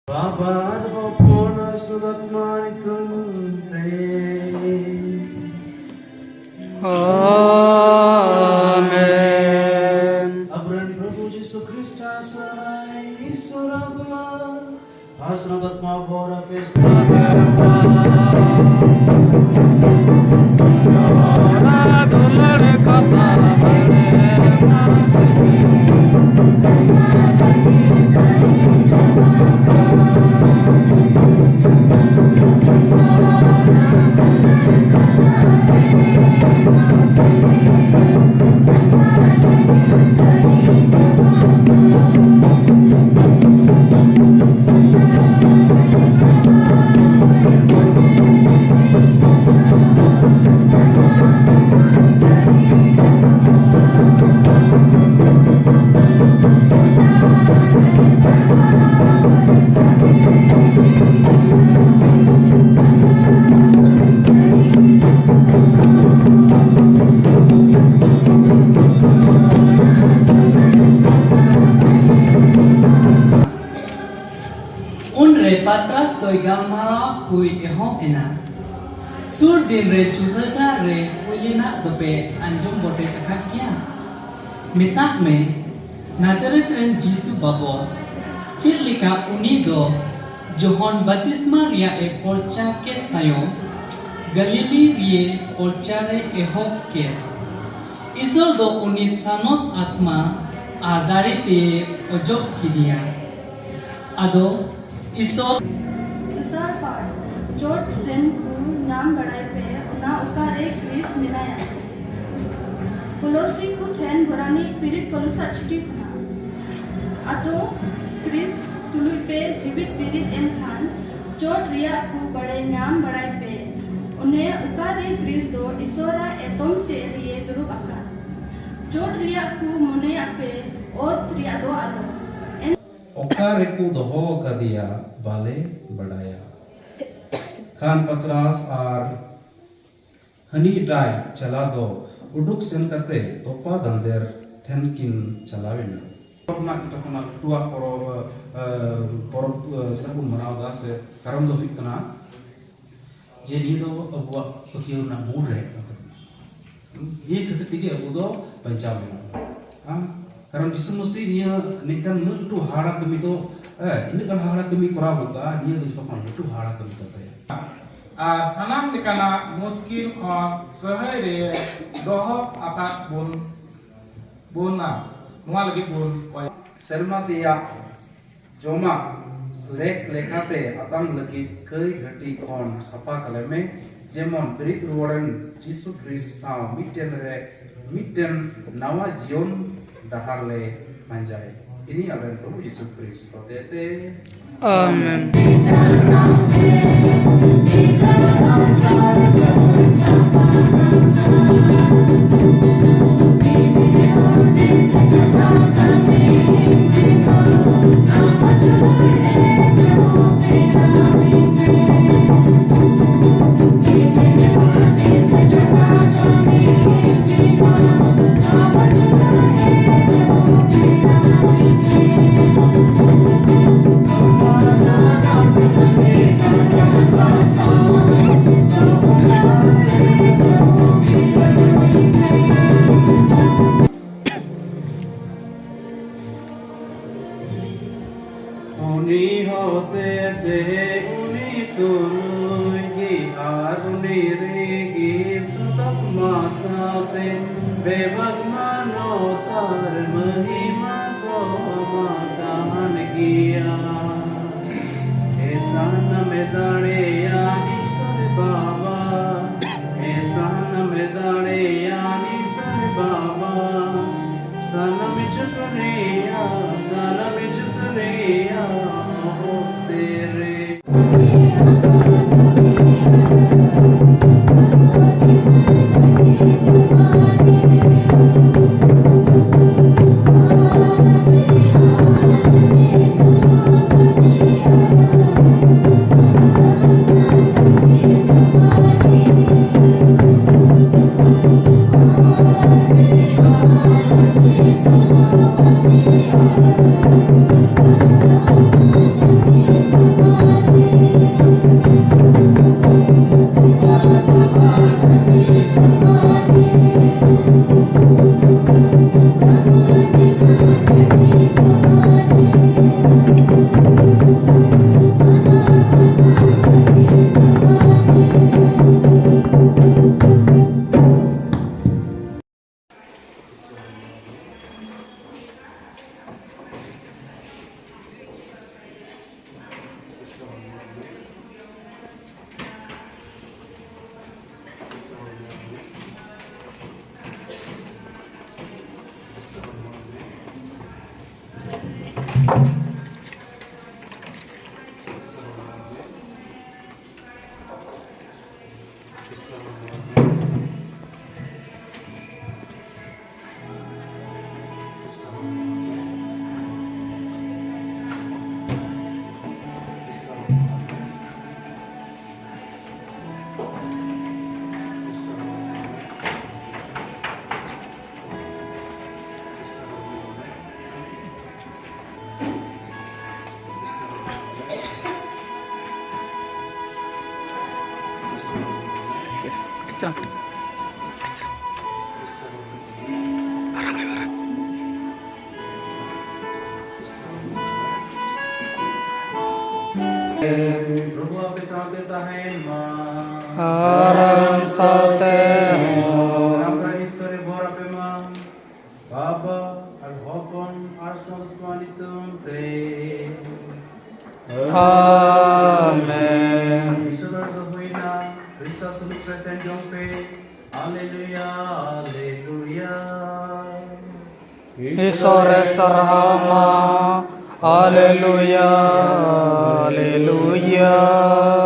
Babad hopona sudatman kunte. Amen. Abran Prabhu Jisu Krista sarai Isuragma Asnagatma Bora Pesta Sora dular kata Patras toy galmara kui ehom ena sur din re chuhada re kulina dope anjum bote takakya mitak me Nazareth ren Jisu babo chilika unido Johon Baptisma ria e porcha ke tayo Galili rie porcha re ehom ke Isor do unit sanot atma adarite ojok kidia ado इसोर दूसरा part जो train को नाम बढ़ाए पे उना उसका एक Chris मिलाया कोलोसी को ट्रेन बुरानी पीड़ित कोलोसा चिट्ठी खुना अतो क्रिस तुलुई पे जीवित पीड़ित एम खान जो रिया को बड़े नाम बढ़ाए पे उन्हें उकार एक क्रिस दो इसोरा एतोम से रिये दुरुप आका जो रिया को मुने अपे और रिया दो आलो Okareku doho kadia bale badaya. Khan Patras ar hani dai chalado uduk sen kate topa dander thenkin chalawina. Korna kita kena tua porok sebelum menau dah se karam do kana. Jadi do abuwa petiur na mure. Ye kita tiga abu do pancamina. Karena Jisu mesti dia nikan nutu hara kami tu, ini kan hara kami kurang buka, dia tu juga nutu hara kami kata ya. Sanam dikana muskil kon sehai re dohok akat bun na nual lagi bun. Selma dia joma lek lekate atang lagi kei घटी kon sapa kaleme jemon berit ruoran Jisu Kristus mitten nawa jion daharle manjai. Ini adalah Tuhan Yesus Kristus. Amen. Uni hote te uni tului aruni regi sutak masate bebak mano tar mahima ko matan giya esana medane yani sar baba esana medane yani sar baba sana michukriya हो तेरे Thank you. Kita. प्रभु आपके साथ देता है Aram sate. ईश्वर भोर पे मां बाबा और होपन और संतवानितुम ते Amen. ईश्वर तो हुई ना क्रिस्टस सुलूक प्रेजेंट जों पे hallelujah hallelujah Isore sarhama. Hallelujah. Hallelujah.